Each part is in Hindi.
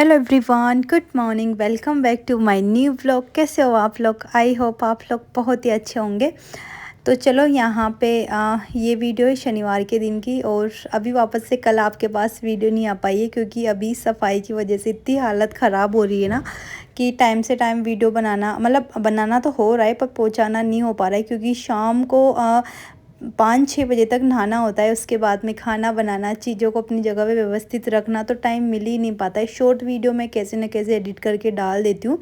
Hello everyone, good morning. Welcome back to my new vlog. कैसे हो आप लोग? आई होप आप लोग बहुत ही अच्छे होंगे। तो चलो यहाँ पे ये वीडियो है शनिवार के दिन की, और अभी वापस से कल आपके पास वीडियो नहीं आ पाई है क्योंकि अभी सफाई की वजह से इतनी हालत ख़राब हो रही है ना कि टाइम से टाइम वीडियो बनाना, मतलब बनाना तो हो रहा है पर पहुँचाना नहीं हो पा रहा है क्योंकि शाम को 5-6 बजे तक नहाना होता है। उसके बाद में खाना बनाना, चीज़ों को अपनी जगह पे व्यवस्थित रखना, तो टाइम मिल ही नहीं पाता है। शॉर्ट वीडियो मैं कैसे न कैसे एडिट करके डाल देती हूँ,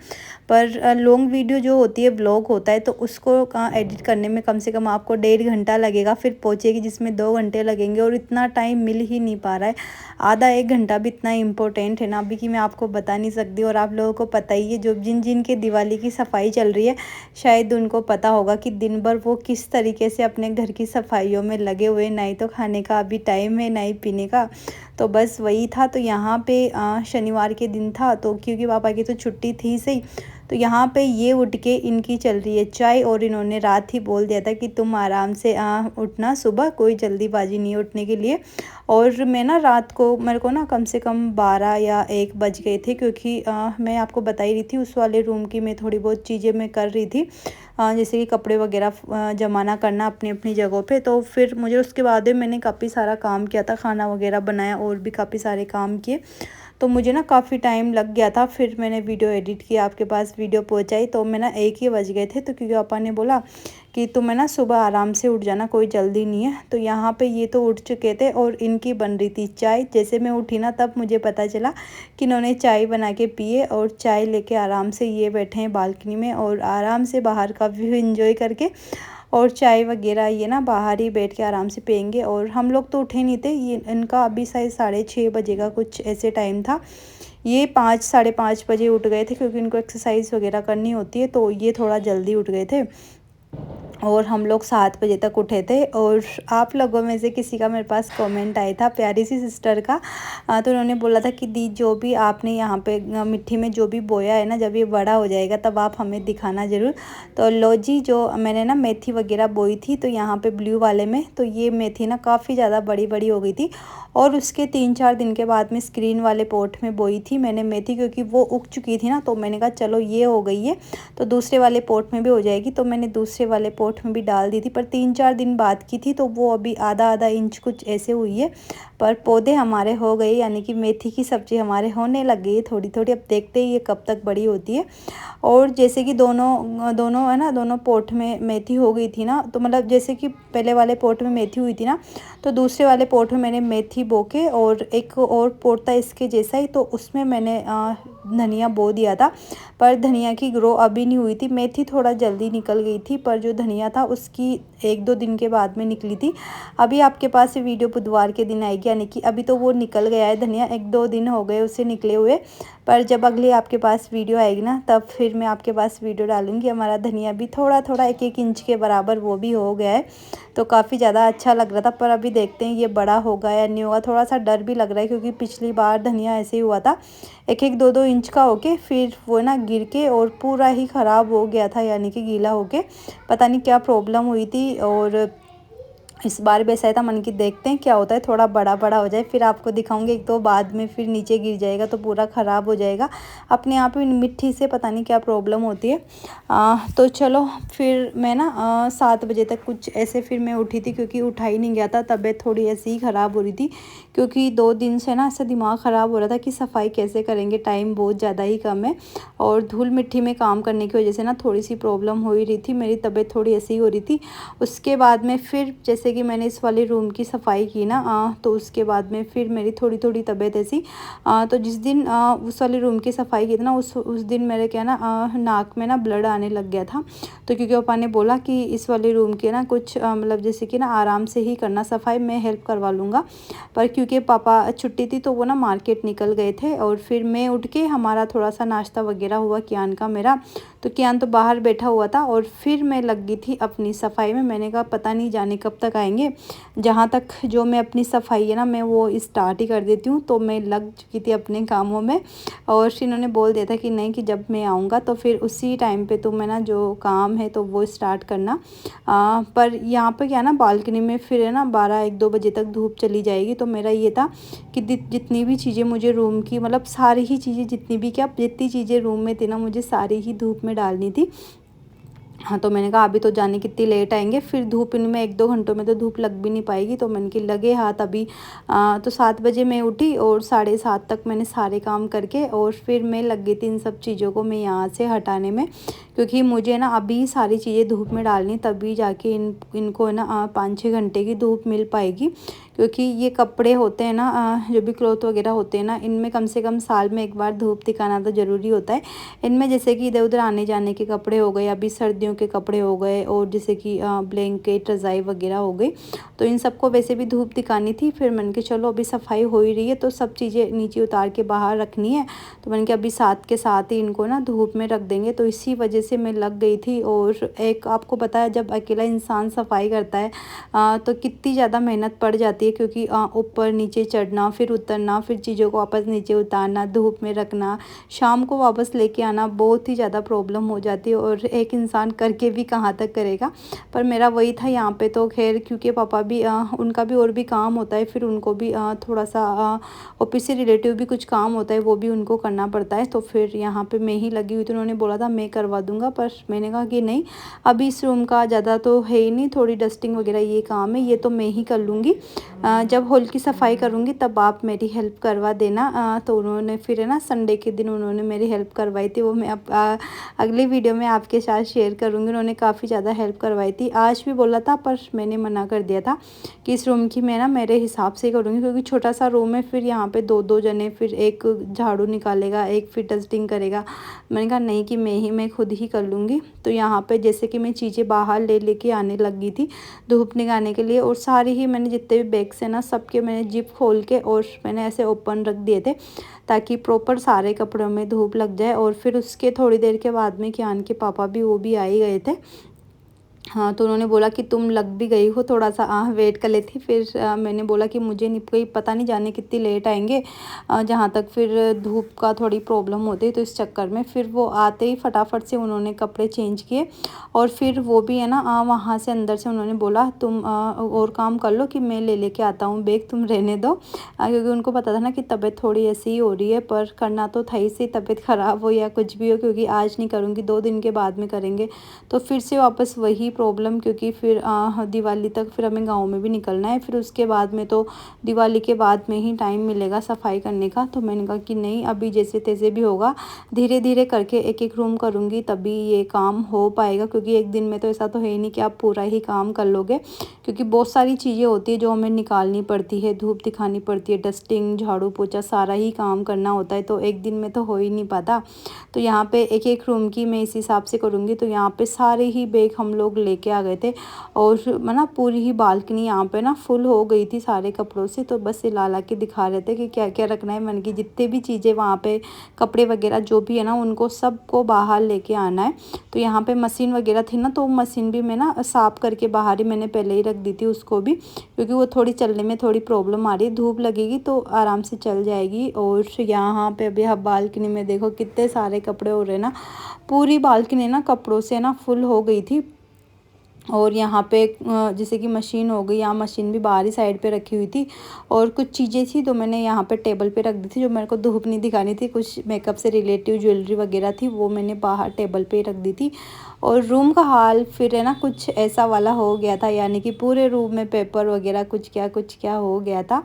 पर लॉन्ग वीडियो जो होती है, ब्लॉग होता है, तो उसको एडिट करने में कम से कम आपको 1.5 घंटा लगेगा, फिर पहुँचेगी जिसमें 2 घंटे लगेंगे, और इतना टाइम मिल ही नहीं पा रहा है। आधा 1 घंटा भी इतना इम्पोर्टेंट है ना अभी कि मैं आपको बता नहीं सकती। और आप लोगों को पता ही है, जो जिन जिन के दिवाली की सफाई चल रही है, शायद उनको पता होगा कि दिन भर वो किस तरीके से अपने घर की सफाइयों में लगे हुए। ना ही तो खाने का अभी टाइम है, ना ही पीने का, तो बस वही था। तो यहाँ पे शनिवार के दिन था, तो क्योंकि पापा की तो छुट्टी थी सही, तो यहाँ पे ये उठ के इनकी चल रही है चाय, और इन्होंने रात ही बोल दिया था कि तुम आराम से उठना, सुबह कोई जल्दीबाजी नहीं है उठने के लिए। और मैं ना रात को, मेरे को ना कम से कम 12 या 1 बज गए थे, क्योंकि मैं आपको बता ही रही थी उस वाले रूम की मैं थोड़ी बहुत चीज़ें मैं कर रही थी, जैसे कि कपड़े वगैरह जमाना करना अपनी अपनी जगहों पे। तो फिर मुझे उसके बाद में मैंने काफ़ी सारा काम किया था, खाना वगैरह बनाया और भी काफ़ी सारे काम किए, तो मुझे ना काफ़ी टाइम लग गया था। फिर मैंने वीडियो एडिट किया, आपके पास वीडियो पहुंचाई, तो मैं ना 1 ही बज गए थे। तो क्योंकि पापा ने बोला कि तुम्हें ना सुबह आराम से उठ जाना, कोई जल्दी नहीं है। तो यहाँ पे ये तो उठ चुके थे और इनकी बन रही थी चाय। जैसे मैं उठी ना, तब मुझे पता चला कि इन्होंने चाय बना के पिए, और चाय लेके आराम से ये बैठे हैं बालकनी में, और आराम से बाहर का व्यू एंजॉय करके, और चाय वगैरह ये ना बाहर ही बैठ के आराम से पियेंगे। और हम लोग तो उठे नहीं थे, ये इनका अभी शायद 6:30 बजे का कुछ ऐसे टाइम था। ये 5 साढ़े 5 बजे उठ गए थे, क्योंकि इनको एक्सरसाइज वगैरह करनी होती है, तो ये थोड़ा जल्दी उठ गए थे। और हम लोग 7 बजे तक उठे थे। और आप लोगों में से किसी का मेरे पास कमेंट आया था, प्यारी सी सिस्टर का, तो उन्होंने बोला था कि दी, जो भी आपने यहाँ पे मिट्टी में जो भी बोया है ना, जब ये बड़ा हो जाएगा तब आप हमें दिखाना ज़रूर। तो लो जी, जो मैंने ना मेथी वगैरह बोई थी, तो यहाँ पे ब्लू वाले में, तो ये मेथी ना काफ़ी ज़्यादा बड़ी बड़ी हो गई थी। और उसके 3-4 दिन के बाद में स्क्रीन वाले पॉट में बोई थी मैंने मेथी, क्योंकि वो उग चुकी थी ना, तो मैंने कहा चलो ये हो गई है तो दूसरे वाले पॉट में भी हो जाएगी, तो मैंने दूसरे वाले पॉट में भी डाल दी थी। पर 3-4 दिन बाद की थी, तो वो अभी आधा आधा इंच कुछ ऐसे हुई है। पर पौधे हमारे हो गए, यानी कि मेथी की सब्ज़ी हमारे होने लग गई है थोड़ी थोड़ी। अब देखते हैं ये कब तक बड़ी होती है। और जैसे कि दोनों दोनों है ना, दोनों पॉट में मेथी हो गई थी ना, तो मतलब जैसे कि पहले वाले पॉट में मेथी हुई थी ना, तो दूसरे वाले पॉट में मैंने मेथी बो के, और एक और पॉट था इसके जैसा ही, तो उसमें मैंने धनिया बो दिया था। पर धनिया की ग्रो अभी नहीं हुई थी, मेथी थोड़ा जल्दी निकल गई थी, पर जो धनिया था उसकी 1-2 दिन के बाद में निकली थी। अभी आपके पास ये वीडियो बुधवार के दिन आएगी, यानी कि अभी तो वो निकल गया है धनिया, 1-2 दिन हो गए उसे निकले हुए। पर जब अगली आपके पास वीडियो आएगी ना, तब फिर मैं आपके पास वीडियो डालूंगी। हमारा धनिया भी थोड़ा थोड़ा 1-1 इंच के बराबर वो भी हो गया है, तो काफ़ी ज़्यादा अच्छा लग रहा था। पर अभी देखते हैं ये बड़ा होगा या नहीं होगा, थोड़ा सा डर भी लग रहा है, क्योंकि पिछली बार धनिया ऐसे ही हुआ था, 1-1 2-2 इंच का होके फिर वो ना गिर के और पूरा ही ख़राब हो गया था, यानी कि गीला होके। पता नहीं क्या प्रॉब्लम हुई थी। और इस बार भी ऐसा था, मन की देखते हैं क्या होता है, थोड़ा बड़ा बड़ा हो जाए फिर आपको दिखाऊंगी। एक तो बाद में फिर नीचे गिर जाएगा तो पूरा ख़राब हो जाएगा अपने आप ही, मिट्टी से पता नहीं क्या प्रॉब्लम होती है। तो चलो फिर मैं ना 7 बजे तक कुछ ऐसे फिर मैं उठी थी, क्योंकि उठा ही नहीं गया था, तबीयत थोड़ी ऐसी ही ख़राब हो रही थी, क्योंकि 2 दिन से ना ऐसा दिमाग ख़राब हो रहा था कि सफाई कैसे करेंगे, टाइम बहुत ज़्यादा ही कम है। और धूल मिट्टी में काम करने की वजह से ना थोड़ी सी प्रॉब्लम हो ही रही थी, मेरी तबीयत थोड़ी ऐसी ही हो रही थी। उसके बाद में फिर जैसे कि मैंने इस वाले रूम की सफाई की ना, तो उसके बाद में फिर मेरी थोड़ी थोड़ी तबीयत ऐसी, तो जिस दिन उस वाले रूम की सफाई की थी ना, उस दिन मेरे क्या ना नाक में ना ब्लड आने लग गया था। तो क्योंकि पापा ने बोला कि इस वाले रूम के ना कुछ मतलब जैसे कि ना आराम से ही करना सफाई, मैं हेल्प करवा लूँगा। पर क्योंकि पापा छुट्टी थी, तो वो ना मार्केट निकल गए थे, और फिर मैं उठ के, हमारा थोड़ा सा नाश्ता वगैरह हुआ कियान का मेरा, तो कियान तो बाहर बैठा हुआ था, और फिर मैं लग गई थी अपनी सफाई में। मैंने कहा पता नहीं जाने कब तक आएंगे। जहाँ तक जो मैं अपनी सफाई है ना मैं वो स्टार्ट ही कर देती हूँ। तो मैं लग चुकी थी अपने कामों में और इन्होंने बोल दिया था कि नहीं कि जब मैं आऊँगा तो फिर उसी टाइम पे तुम्हें ना जो काम है तो वो स्टार्ट करना। पर यहाँ पे क्या ना बालकनी में फिर है ना 12-1-2 बजे तक धूप चली जाएगी। तो मेरा ये था कि जितनी भी चीज़ें मुझे रूम की मतलब सारी ही चीज़ें जितनी चीज़ें रूम में थी ना मुझे सारी ही धूप में डालनी थी। हाँ, तो मैंने कहा अभी तो जाने कितनी लेट आएंगे, फिर धूप इनमें 1-2 घंटों में तो धूप लग भी नहीं पाएगी। तो मैंने कि लगे हाथ अभी। तो 7 बजे मैं उठी और 7:30 तक मैंने सारे काम करके और फिर मैं लग गई थी इन सब चीज़ों को मैं यहाँ से हटाने में। क्योंकि मुझे ना अभी सारी चीज़ें धूप में डालनी तभी जाके इनको ना 5-6 घंटे की धूप मिल पाएगी। क्योंकि ये कपड़े होते हैं ना जो भी क्लॉथ वगैरह होते हैं ना इनमें कम से कम साल में एक बार धूप दिखाना तो ज़रूरी होता है। इनमें जैसे कि इधर उधर आने जाने के कपड़े हो गए, अभी सर्दियों के कपड़े हो गए और जैसे कि ब्लैंकेट रज़ाई वगैरह हो गई। तो इन सबको वैसे भी धूप दिखानी थी। फिर मैंने कहा चलो अभी सफाई हो ही रही है तो सब चीज़ें नीचे उतार के बाहर रखनी है। तो मैंने कहा अभी साथ के साथ ही इनको ना धूप में रख देंगे। तो इसी वजह से मैं लग गई थी। और एक आपको पता है जब अकेला इंसान सफाई करता है तो कितनी ज़्यादा मेहनत पड़ जाती है। क्योंकि ऊपर नीचे चढ़ना, फिर उतरना, फिर चीज़ों को वापस नीचे उतारना, धूप में रखना, शाम को वापस लेके आना, बहुत ही ज़्यादा प्रॉब्लम हो जाती है। और एक इंसान करके भी कहाँ तक करेगा। पर मेरा वही था यहाँ पे तो खैर क्योंकि पापा भी उनका भी और भी काम होता है, फिर उनको भी थोड़ा सा ऑफिस से रिलेटिव भी कुछ काम होता है वो भी उनको करना पड़ता है। तो फिर यहाँ पे मैं ही लगी हुई थी। उन्होंने बोला था मैं करवा दूँगा, पर मैंने कहा कि नहीं अभी इस रूम का ज़्यादा तो है ही नहीं, थोड़ी डस्टिंग वगैरह ये काम है ये तो मैं ही कर लूँगी। जब हॉल की सफाई करूँगी तब आप मेरी हेल्प करवा देना। तो उन्होंने फिर है ना संडे के दिन उन्होंने मेरी हेल्प करवाई थी। वो मैं अब अगली वीडियो में आपके साथ शेयर करूँगी। उन्होंने काफ़ी ज़्यादा हेल्प करवाई थी। आज भी बोला था पर मैंने मना कर दिया था कि इस रूम की मैं ना मेरे हिसाब से करूँगी। क्योंकि छोटा सा रूम है, फिर यहाँ पे 2-2 जने, फिर एक झाड़ू निकालेगा, एक फिर डस्टिंग करेगा। मैंने कहा नहीं कि मैं खुद ही कर लूँगी। तो यहाँ पे जैसे कि मैं चीज़ें बाहर लेके आने लगी थी धूप निकालने के लिए। और सारी ही मैंने जितने भी बैग्स हैं ना सबके मैंने जिप खोल के और मैंने ऐसे ओपन रख दिए थे ताकि प्रॉपर सारे कपड़ों में धूप लग जाए। और फिर उसके थोड़ी देर के बाद में कियान के पापा भी वो भी आ ही गए थे। हाँ, तो उन्होंने बोला कि तुम लग भी गई हो, थोड़ा सा वेट कर लेती। फिर मैंने बोला कि मुझे नहीं कोई पता नहीं जाने कितनी लेट आएंगे। जहाँ तक फिर धूप का थोड़ी प्रॉब्लम होती है तो इस चक्कर में फिर वो आते ही फटाफट से उन्होंने कपड़े चेंज किए। और फिर वो भी है ना वहाँ से अंदर से उन्होंने बोला तुम और काम कर लो कि मैं ले लेके आता हूँ बैग, तुम रहने दो। क्योंकि उनको पता था ना कि तबीयत थोड़ी ऐसी ही हो रही है, पर करना तो था ही से, तबीयत ख़राब हो या कुछ भी हो। क्योंकि आज नहीं करूँगी 2 दिन के बाद में करेंगे तो फिर से वापस वही प्रॉब्लम। क्योंकि फिर दिवाली तक फिर हमें गांव में भी निकलना है, फिर उसके बाद में तो दिवाली के बाद में ही टाइम मिलेगा सफाई करने का। तो मैंने कहा कि नहीं अभी जैसे तैसे भी होगा, धीरे धीरे करके एक एक रूम करूँगी तभी ये काम हो पाएगा। क्योंकि एक दिन में तो ऐसा तो है ही नहीं कि आप पूरा ही काम कर लोगे। क्योंकि बहुत सारी चीज़ें होती है जो हमें निकालनी पड़ती है, धूप दिखानी पड़ती है, डस्टिंग, झाड़ू पोछा सारा ही काम करना होता है। तो एक दिन में तो हो ही नहीं पाता। तो यहाँ पे एक एक रूम की मैं इस हिसाब से करूँगी। तो यहाँ पे सारे ही बैग हम लोग लेके आ गए थे और ना पूरी ही बालकनी यहाँ पे ना फुल हो गई थी सारे कपड़ों से। तो बस ये ला के दिखा रहे थे कि क्या क्या रखना है। मन की जितने भी चीज़ें वहाँ पे कपड़े वगैरह जो भी है ना उनको सबको बाहर लेके आना है। तो यहाँ पे मशीन वगैरह थी ना तो मशीन भी मैं ना साफ़ करके बाहर ही मैंने पहले ही रख दी थी उसको भी। क्योंकि वो थोड़ी चलने में थोड़ी प्रॉब्लम आ रही है, धूप लगेगी तो आराम से चल जाएगी। और यहाँ पे अभी आप बालकनी में देखो कितने सारे कपड़े हो रहे हैं ना, पूरी बालकनी ना कपड़ों से ना फुल हो गई थी। और यहाँ पे जैसे कि मशीन हो गई, यहाँ मशीन भी बाहरी साइड पे रखी हुई थी। और कुछ चीज़ें थी तो मैंने यहाँ पे टेबल पे रख दी थी जो मेरे को धूप नहीं दिखानी थी। कुछ मेकअप से रिलेटिव ज्वेलरी वगैरह थी वो मैंने बाहर टेबल पे रख दी थी। और रूम का हाल फिर है ना कुछ ऐसा वाला हो गया था, यानी कि पूरे रूम में पेपर वगैरह कुछ क्या हो गया था।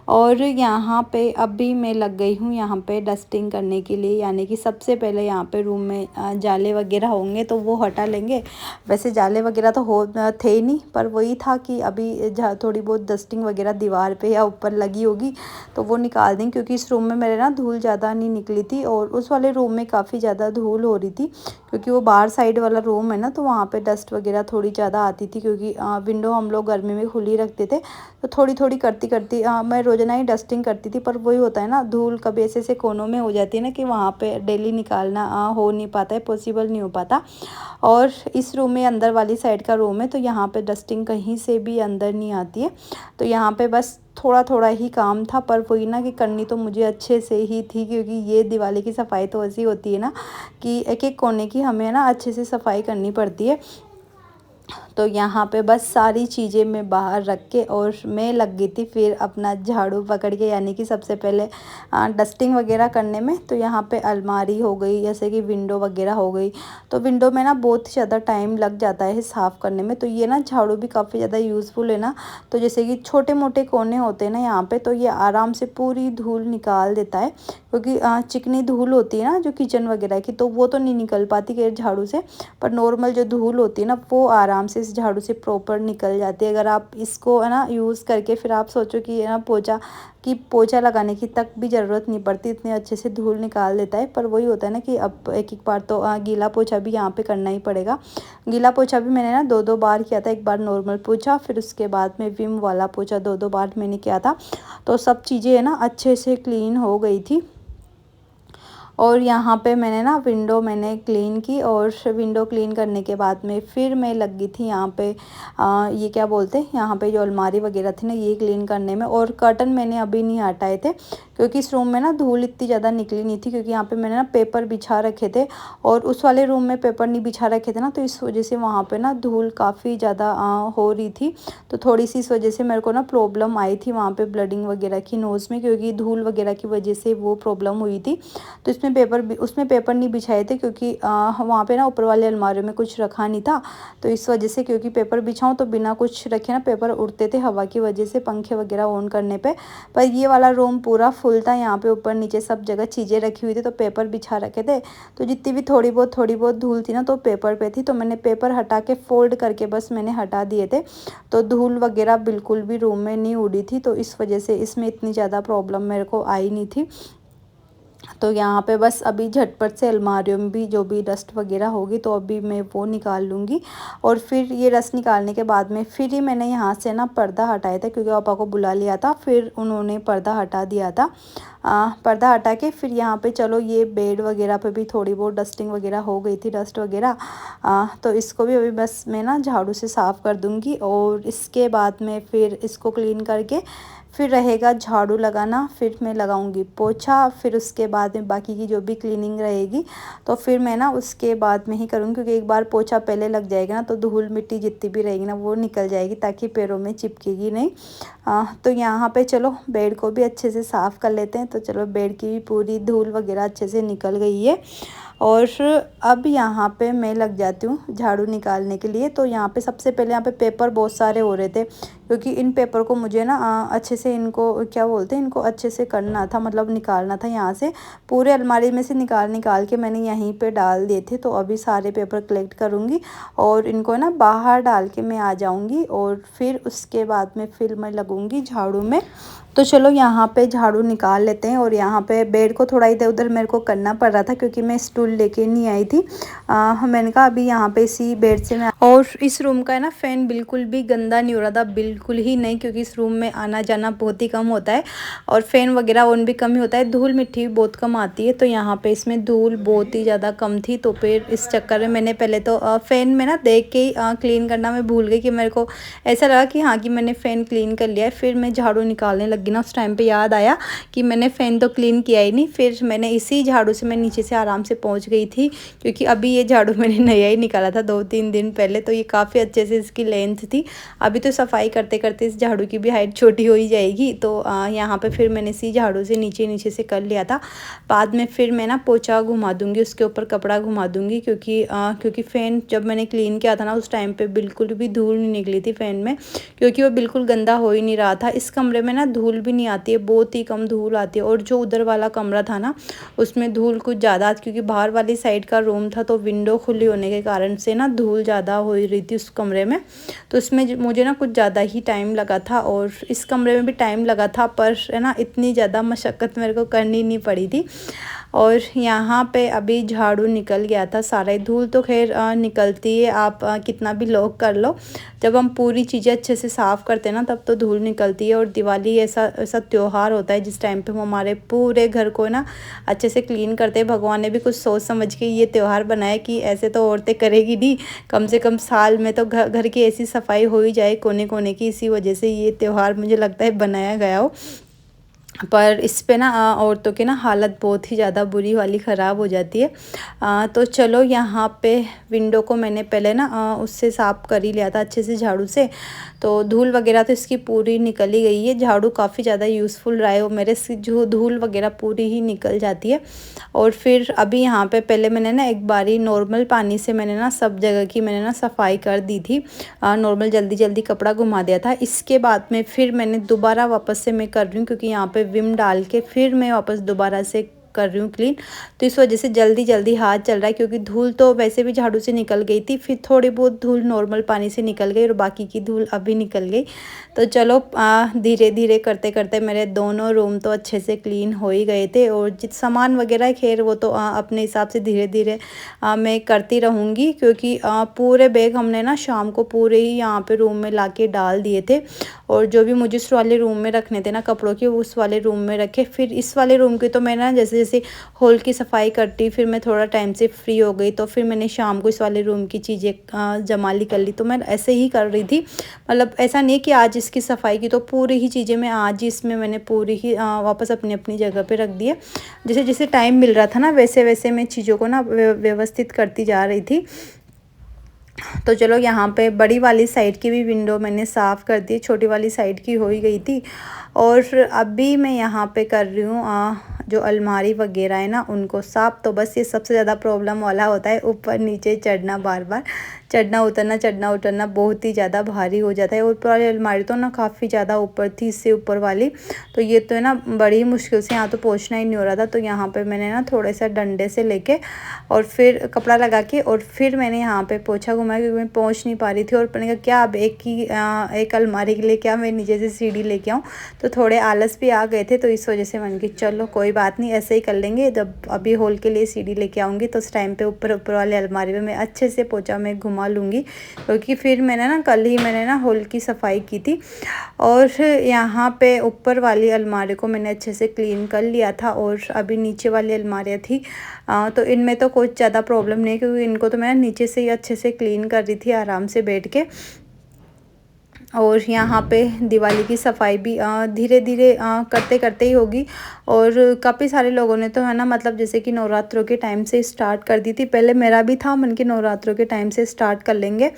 और यहाँ पे अभी मैं लग गई हूँ यहाँ पे डस्टिंग करने के लिए। यानी कि सबसे पहले यहाँ पे रूम में जाले वगैरह होंगे तो वो हटा लेंगे। वैसे जाले वगैरह तो हो थे ही नहीं, पर वही था कि अभी थोड़ी बहुत डस्टिंग वगैरह दीवार पे या ऊपर लगी होगी तो वो निकाल देंगे। क्योंकि इस रूम में मेरे ना धूल ज़्यादा नहीं निकली थी और उस वाले रूम में काफ़ी ज़्यादा धूल हो रही थी। क्योंकि वो बाहर साइड वाला वाला रूम है ना, तो वहाँ पे डस्ट वगैरह थोड़ी ज़्यादा आती थी, क्योंकि विंडो हम लोग गर्मी में खुली रखते थे। तो थोड़ी थोड़ी करती करती मैं रोज़ाना ही डस्टिंग करती थी, पर वही होता है ना, धूल कभी ऐसे ऐसे कोनों में हो जाती है ना कि वहाँ पे डेली निकालना हो नहीं पाता है, पॉसिबल नहीं हो पाता। और इस रूम में अंदर वाली साइड का रूम है, तो यहाँ पे डस्टिंग कहीं से भी अंदर नहीं आती है। तो यहाँ पे बस थोड़ा थोड़ा ही काम था, पर वही ना कि करनी तो मुझे अच्छे से ही थी, क्योंकि ये दिवाली की सफाई तो ऐसी होती है ना कि एक एक कोने की हमें ना अच्छे से सफाई करनी पड़ती है। तो यहाँ पे बस सारी चीज़ें मैं बाहर रख के और मैं लग गई थी फिर अपना झाड़ू पकड़ के, यानी कि सबसे पहले डस्टिंग वगैरह करने में। तो यहाँ पे अलमारी हो गई, जैसे कि विंडो वगैरह हो गई, तो विंडो में ना बहुत ही ज़्यादा टाइम लग जाता है साफ़ करने में। तो ये ना झाड़ू भी काफ़ी ज़्यादा यूज़फुल है ना। तो जैसे कि छोटे मोटे कोने होते हैं ना यहाँ पे, तो ये आराम से पूरी धूल निकाल देता है, क्योंकि चिकनी धूल होती है ना जो किचन वगैरह की, तो वो तो नहीं निकल पाती खैर झाड़ू से, पर नॉर्मल जो धूल होती है ना वो आराम से इस झाड़ू से प्रॉपर निकल जाती है। अगर आप इसको है ना यूज़ करके फिर आप सोचो कि है ना पोछा लगाने की तक भी ज़रूरत नहीं पड़ती, इतने अच्छे से धूल निकाल देता है। पर वही होता है ना कि अब एक एक बार तो गीला पोछा भी यहाँ पे करना ही पड़ेगा। गीला पोछा भी मैंने ना 2-2 बार किया था, एक बार नॉर्मल पोछा, फिर उसके बाद में विम वाला पोछा 2-2 बार मैंने किया था। तो सब चीज़ें है ना अच्छे से क्लीन हो गई थी। और यहाँ पे मैंने ना विंडो मैंने क्लीन की, और विंडो क्लीन करने के बाद में फिर मैं लग गई थी यहाँ पे ये क्या बोलते हैं, यहाँ पे जो अलमारी वगैरह थी ना ये क्लीन करने में। और कर्टन मैंने अभी नहीं हटाए थे, क्योंकि इस रूम में ना धूल इतनी ज़्यादा निकली नहीं थी, क्योंकि यहाँ पे मैंने ना पेपर बिछा रखे थे, और उस वाले रूम में पेपर नहीं बिछा रखे थे ना, तो इस वजह से वहाँ पर ना धूल काफ़ी ज़्यादा हो रही थी। तो थोड़ी सी इस वजह से मेरे को ना प्रॉब्लम आई थी वहाँ पर ब्लडिंग वगैरह की नोज़ में, क्योंकि धूल वगैरह की वजह से वो प्रॉब्लम हुई थी। तो उसमें पेपर नहीं बिछाए थे, क्योंकि वहाँ पे ना ऊपर वाले अलमारी में कुछ रखा नहीं था। तो इस वजह से, क्योंकि पेपर बिछाऊँ तो बिना कुछ रखे ना पेपर उड़ते थे हवा की वजह से, पंखे वगैरह ऑन करने पे। पर ये वाला रूम पूरा फुल था, यहाँ पे ऊपर नीचे सब जगह चीज़ें रखी हुई थी, तो पेपर बिछा रखे थे। तो जितनी भी थोड़ी बहुत धूल थी ना तो पेपर पे थी, तो मैंने पेपर हटा के फोल्ड करके बस मैंने हटा दिए थे। तो धूल वगैरह बिल्कुल भी रूम में नहीं उड़ी थी, तो इस वजह से इसमें इतनी ज़्यादा प्रॉब्लम मेरे को आई नहीं थी। तो यहाँ पे बस अभी झटपट से अलमारियों में भी जो भी डस्ट वगैरह होगी तो अभी मैं वो निकाल लूँगी। और फिर ये डस्ट निकालने के बाद में फिर ही मैंने यहाँ से ना पर्दा हटाया था, क्योंकि पापा को बुला लिया था, फिर उन्होंने पर्दा हटा दिया था। पर्दा हटा के फिर यहाँ पे चलो ये बेड वगैरह पे भी थोड़ी बहुत डस्टिंग वगैरह हो गई थी, डस्ट वगैरह। तो इसको भी अभी बस मैं ना झाड़ू से साफ़ कर दूँगी, और इसके बाद में फिर इसको क्लीन करके फिर रहेगा झाड़ू लगाना, फिर मैं लगाऊंगी पोछा, फिर उसके बाद में बाकी की जो भी क्लीनिंग रहेगी तो फिर मैं ना उसके बाद में ही करूँगी, क्योंकि एक बार पोछा पहले लग जाएगा ना तो धूल मिट्टी जितनी भी रहेगी ना वो निकल जाएगी, ताकि पैरों में चिपकेगी नहीं। तो यहाँ पे चलो बेड को भी अच्छे से साफ़ कर लेते हैं। तो चलो बेड की भी पूरी धूल वगैरह अच्छे से निकल गई है, और अब यहाँ पे मैं लग जाती हूँ झाड़ू निकालने के लिए। तो यहाँ पे सबसे पहले यहाँ पे पेपर बहुत सारे हो रहे थे, क्योंकि इन पेपर को मुझे ना अच्छे से इनको क्या बोलते हैं, इनको अच्छे से करना था, मतलब निकालना था यहाँ से। पूरे अलमारी में से निकाल के मैंने यहीं पे डाल दिए थे। तो अभी सारे पेपर कलेक्ट करूँगी और इनको ना बाहर डाल के मैं आ जाऊँगी, और फिर उसके बाद में फिर मैं लगूँगी झाड़ू में। तो चलो यहाँ पे झाड़ू निकाल लेते हैं। और यहाँ पे बेड को थोड़ा इधर उधर मेरे को करना पड़ रहा था, क्योंकि मैं स्टूल लेके नहीं आई थी। मैंने कहा अभी यहाँ पे इसी बेड से मैं, और इस रूम का है ना फ़ैन बिल्कुल भी गंदा नहीं हो रहा था, बिल्कुल ही नहीं, क्योंकि इस रूम में आना जाना बहुत ही कम होता है और फ़ैन वगैरह ऑन भी कम ही होता है, धूल मिट्टी भी बहुत कम आती है। तो यहाँ पे इसमें धूल बहुत ही ज़्यादा कम थी, तो फिर इस चक्कर में मैंने पहले तो फ़ैन में ना देख के ही क्लीन करना मैं भूल गई, कि मेरे को ऐसा लगा कि हाँ कि मैंने फ़ैन क्लीन कर लिया है। फिर मैं झाड़ू निकालने लगी ना, उस टाइम पे याद आया कि मैंने फ़ैन तो क्लीन किया ही नहीं। फिर मैंने इसी झाड़ू से मैं नीचे से आराम से पहुंच गई थी, क्योंकि अभी ये झाड़ू मैंने नया ही निकाला था 2-3 दिन पहले, तो ये काफ़ी अच्छे से इसकी लेंथ थी। अभी तो सफाई करते करते इस झाड़ू की भी हाइट छोटी हो ही जाएगी। तो यहाँ पे फिर मैंने इसी झाड़ू से नीचे से कर लिया था। बाद में फिर मैं ना पोछा घुमा दूँगी, उसके ऊपर कपड़ा घुमा दूँगी, क्योंकि फ़ैन जब मैंने क्लीन किया था ना उस टाइम पे बिल्कुल भी धूल नहीं निकली थी फ़ैन में, क्योंकि वो बिल्कुल गंदा हो ही नहीं रहा था। इस कमरे में ना धूल भी नहीं आती है, बहुत ही कम धूल आती है। और जो उधर वाला कमरा था ना उसमें धूल कुछ ज़्यादा, क्योंकि बाहर वाली साइड का रूम था तो विंडो खुली होने के कारण से ना धूल ज़्यादा हो रही थी उस कमरे में। तो उसमें मुझे ना कुछ ज़्यादा ही टाइम लगा था, और इस कमरे में भी टाइम लगा था, पर है ना इतनी ज़्यादा मशक्क़त मेरे को करनी नहीं पड़ी थी। और यहाँ पे अभी झाड़ू निकल गया था सारा। धूल तो खैर निकलती है, आप कितना भी लॉक कर लो, जब हम पूरी चीज़ें अच्छे से साफ़ करते हैं ना तब तो धूल निकलती है। और दिवाली ऐसा ऐसा त्यौहार होता है जिस टाइम पे हम हमारे पूरे घर को ना अच्छे से क्लीन करते हैं। भगवान ने भी कुछ सोच समझ के ये त्यौहार बनाया कि ऐसे तो औरतें करेगी नहीं, कम से कम साल में तो घर की ऐसी सफाई हो ही जाए कोने कोने की। इसी वजह से ये त्यौहार मुझे लगता है बनाया गया हो। पर इस पे ना औरतों की ना हालत बहुत ही ज़्यादा बुरी वाली ख़राब हो जाती है। तो चलो यहाँ पे विंडो को मैंने पहले ना उससे साफ़ कर ही लिया था अच्छे से झाड़ू से। तो धूल वगैरह तो इसकी पूरी निकल ही गई है। झाड़ू काफ़ी ज़्यादा यूज़फुल रहा है, वो मेरे से जो धूल वगैरह पूरी ही निकल जाती है। और फिर अभी यहाँ पे पहले मैंने ना एक बारी नॉर्मल पानी से मैंने ना सब जगह की मैंने ना सफाई कर दी थी। नॉर्मल जल्दी जल्दी कपड़ा घुमा दिया था। इसके बाद में फिर मैंने दोबारा वापस से मैं कर रही हूँ, क्योंकि यहाँ पे विम डाल के फिर मैं वापस दोबारा से कर रही हूँ क्लीन। तो इस वजह से जल्दी जल्दी हाथ चल रहा है, क्योंकि धूल तो वैसे भी झाड़ू से निकल गई थी, फिर थोड़ी बहुत धूल नॉर्मल पानी से निकल गई और बाकी की धूल अभी निकल गई। तो चलो धीरे धीरे करते करते मेरे दोनों रूम तो अच्छे से क्लीन हो ही गए थे। और जित सामान वगैरह खैर वो तो अपने हिसाब से धीरे धीरे मैं करती रहूँगी, क्योंकि पूरे बैग हमने ना शाम को पूरे ही यहाँ पे रूम में ला के डाल दिए थे। और जो भी मुझे उस वाले रूम में रखने थे ना कपड़ों के, उस वाले रूम में रखे। फिर इस वाले रूम की तो मैं ना जैसे जैसे हॉल की सफाई करती, फिर मैं थोड़ा टाइम से फ्री हो गई तो फिर मैंने शाम को इस वाले रूम की चीज़ें जमाली कर ली। तो मैं ऐसे ही कर रही थी, मतलब ऐसा नहीं कि आज इसकी सफाई की, तो पूरी ही चीज़ें मैं आज ही इसमें मैंने पूरी ही वापस अपनी अपनी जगह पे रख दिए। जैसे जैसे टाइम मिल रहा था ना वैसे वैसे मैं चीज़ों को ना व्यवस्थित करती जा रही थी। तो चलो यहाँ पे बड़ी वाली साइड की भी विंडो मैंने साफ़ कर दी, छोटी वाली साइड की हो ही गई थी। और अभी मैं यहाँ पे कर रही हूँ जो अलमारी वगैरह है ना उनको साफ़। तो बस ये सबसे ज़्यादा प्रॉब्लम वाला होता है, ऊपर नीचे चढ़ना, बार बार चढ़ना उतरना बहुत ही ज़्यादा भारी हो जाता है। और ऊपर वाली अलमारी तो ना काफ़ी ज़्यादा ऊपर थी, इससे ऊपर वाली तो ये तो है ना बड़ी ही मुश्किल से यहाँ तो पहुँचना ही नहीं हो रहा था। तो यहाँ पे मैंने ना थोड़े से डंडे से लेके और फिर कपड़ा लगा के और फिर मैंने यहाँ पे पोछा घुमाया, क्योंकि मैं पहुँच नहीं पा रही थी। और मैंने कहा क्या अब एक अलमारी के लिए क्या मैं नीचे से सीढ़ी लेके आऊँ, तो थोड़े आलस भी आ गए थे। तो इस वजह से मैंने कहा चलो कोई बात नहीं, ऐसे ही कर लेंगे। जब अभी हॉल के लिए सीढ़ी लेके आऊँगी तो उस टाइम पे ऊपर वाले अलमारी में मैं अच्छे से पोछा मैं घुमा लूँगी, क्योंकि फिर मैंने ना कल ही मैंने ना हॉल की सफाई की थी। और यहाँ पे ऊपर वाली अलमारी को मैंने अच्छे से क्लीन कर लिया था। और अभी नीचे वाली अलमारियाँ थी तो इनमें तो कुछ ज़्यादा प्रॉब्लम नहीं, क्योंकि इनको तो मैं नीचे से ही अच्छे से क्लीन कर रही थी आराम से बैठ के। और यहाँ पे दिवाली की सफाई भी धीरे धीरे करते करते ही होगी। और काफ़ी सारे लोगों ने तो है ना, मतलब जैसे कि नवरात्रों के टाइम से स्टार्ट कर दी थी। पहले मेरा भी था मन कि नवरात्रों के टाइम से स्टार्ट कर लेंगे,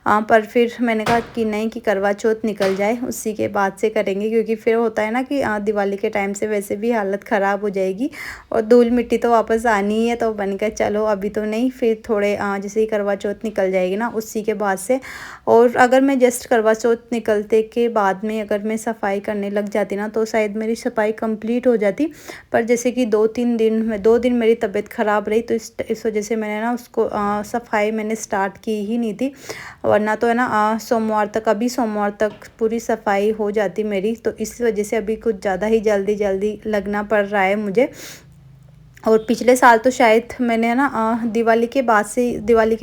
पर फिर मैंने कहा कि नहीं, कि करवा चौथ निकल जाए उसी के बाद से करेंगे, क्योंकि फिर होता है ना कि दिवाली के टाइम से वैसे भी हालत ख़राब हो जाएगी और धूल मिट्टी तो वापस आनी ही है। तो मैंने कहा चलो अभी तो नहीं, फिर थोड़े जैसे ही करवा चौथ निकल जाएगी ना उसी के बाद से। और अगर मैं जस्ट करवा चौथ निकलते के बाद में अगर मैं सफाई करने लग जाती ना तो शायद मेरी सफाई कंप्लीट हो जाती। पर जैसे कि 2 दिन मेरी तबीयत ख़राब रही, तो इस वजह से मैंने ना उसको सफाई मैंने स्टार्ट की ही नहीं थी। वरना तो है ना सोमवार तक, अभी सोमवार तक पूरी सफाई हो जाती मेरी। तो इस वजह से अभी कुछ ज़्यादा ही जल्दी जल्दी लगना पड़ रहा है मुझे। और पिछले साल तो शायद मैंने ना दिवाली के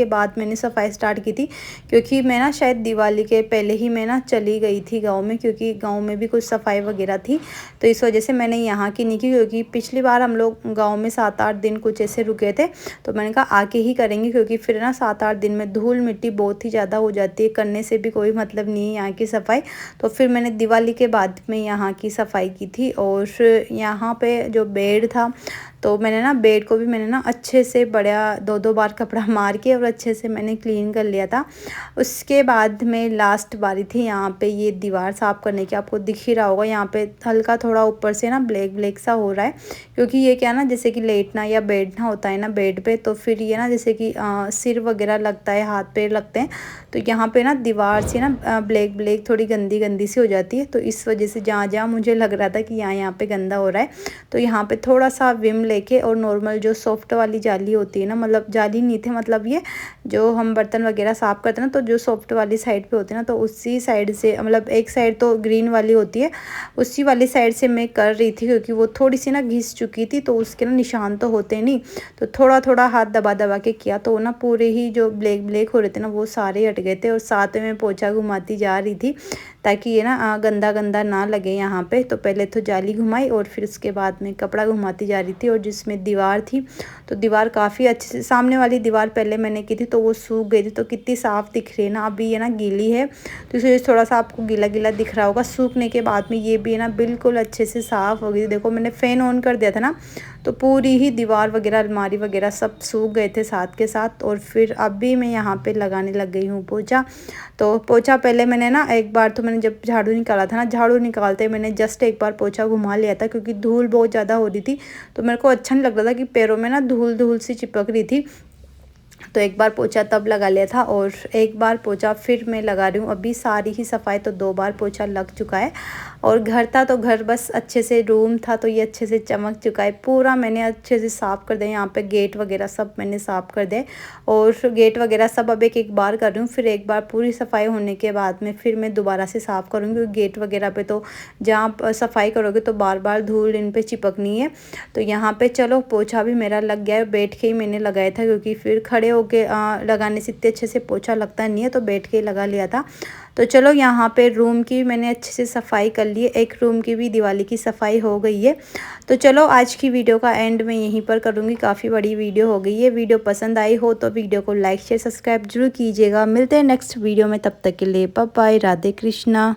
बाद मैंने सफाई स्टार्ट की थी, क्योंकि मैं ना शायद दिवाली के पहले ही मैं ना चली गई थी गांव में, क्योंकि गांव में भी कुछ सफाई वगैरह थी। तो इस वजह से मैंने यहाँ की नहीं की, क्योंकि पिछली बार हम लोग गांव में 7-8 दिन कुछ ऐसे रुके थे। तो मैंने कहा आके ही करेंगे, क्योंकि फिर ना 7-8 दिन में धूल मिट्टी बहुत ही ज़्यादा हो जाती है, करने से भी कोई मतलब नहीं है यहाँ की सफाई। तो फिर मैंने दिवाली के बाद में यहाँ की सफाई की थी। और यहाँ पे जो बेड था, तो मैंने ना बेड को भी मैंने ना अच्छे से बढ़िया 2-2 बार कपड़ा मार के और अच्छे से मैंने क्लीन कर लिया था। उसके बाद में लास्ट बारी थी यहाँ पे ये दीवार साफ़ करने की। आपको दिख ही रहा होगा यहाँ पे हल्का थोड़ा ऊपर से ना ब्लैक ब्लैक सा हो रहा है, क्योंकि ये क्या ना जैसे कि लेटना या बैठना होता है ना बेड पे, तो फिर ये ना जैसे कि सिर वगैरह लगता है, हाथ पैर लगते हैं, तो यहाँ पे ना दीवार से ना ब्लैक ब्लैक थोड़ी गंदी गंदी सी हो जाती है। तो इस वजह से जहाँ जहाँ मुझे लग रहा था कि यहाँ पे गंदा हो रहा है, तो यहाँ पे थोड़ा सा विम लेके और नॉर्मल जो सॉफ्ट वाली जाली होती है ना, मतलब जाली नहीं थे, मतलब ये जो हम बर्तन वगैरह साफ़ करते हैं ना, तो जो सॉफ्ट वाली साइड पे होती है ना, तो उसी साइड से मतलब एक साइड तो ग्रीन वाली होती है, उसी वाली साइड से मैं कर रही थी, क्योंकि वो थोड़ी सी ना घिस चुकी थी, तो उसके ना निशान तो होते नहीं, तो थोड़ा थोड़ा हाथ दबा दबा के किया, तो ना पूरे ही जो ब्लैक ब्लैक हो रहे थे ना वो सारे हट गए थे। और साथ में पोछा घुमाती जा रही थी ताकि ये ना गंदा गंदा ना लगे यहाँ पे। तो पहले तो जाली घुमाई और फिर उसके बाद में कपड़ा घुमाती जा रही थी। और जिसमें दीवार थी, तो दीवार काफ़ी अच्छे से, सामने वाली दीवार पहले मैंने की थी तो वो सूख गई थी, तो कितनी साफ़ दिख रही है ना। अभी ये ना गीली है तो इसलिए थोड़ा सा आपको गीला गीला दिख रहा होगा। सूखने के बाद में ये भी है ना बिल्कुल अच्छे से साफ़ हो गई। देखो मैंने फ़ैन ऑन कर दिया था ना, तो पूरी ही दीवार वगैरह अलमारी वगैरह सब सूख गए थे साथ के साथ। और फिर अभी मैं यहाँ पे लगाने लग गई हूँ पोछा। तो पोछा पहले मैंने ना एक बार, तो मैंने जब झाड़ू निकाला था ना, झाड़ू निकालते मैंने जस्ट एक बार पोछा घुमा लिया था, क्योंकि धूल बहुत ज़्यादा हो रही थी, तो मेरे को अच्छा नहीं लग रहा था कि पैरों में ना धूल धूल सी चिपक रही थी। तो एक बार पोछा तब लगा लिया था और एक बार पोछा फिर मैं लगा रही हूँ। अभी सारी ही सफाई, तो 2 बार पोछा लग चुका है। और घर था तो घर बस अच्छे से, रूम था तो ये अच्छे से चमक चुका है पूरा। मैंने अच्छे से साफ़ कर दिया, यहाँ पे गेट वगैरह सब मैंने साफ़ कर दिए, और गेट वगैरह सब अब एक एक बार कर रही हूँ। फिर एक बार पूरी सफाई होने के बाद में फिर मैं दोबारा से साफ़ करूँगी, क्योंकि गेट वगैरह पे तो जहाँ सफाई करोगे तो बार बार धूल इन पे चिपकनी है। तो यहाँ पे चलो पोछा भी मेरा लग गया है। बैठ के ही मैंने लगाया था, क्योंकि फिर खड़े होके लगाने से इतने अच्छे से पोछा लगता नहीं है, तो बैठ के ही लगा लिया था। तो चलो यहाँ पे रूम की मैंने अच्छे से सफाई कर ली है, एक रूम की भी दिवाली की सफाई हो गई है। तो चलो आज की वीडियो का एंड मैं यहीं पर करूँगी, काफ़ी बड़ी वीडियो हो गई है। वीडियो पसंद आई हो तो वीडियो को लाइक शेयर सब्सक्राइब जरूर कीजिएगा। मिलते हैं नेक्स्ट वीडियो में, तब तक के लिए बाय बाय, राधे कृष्णा।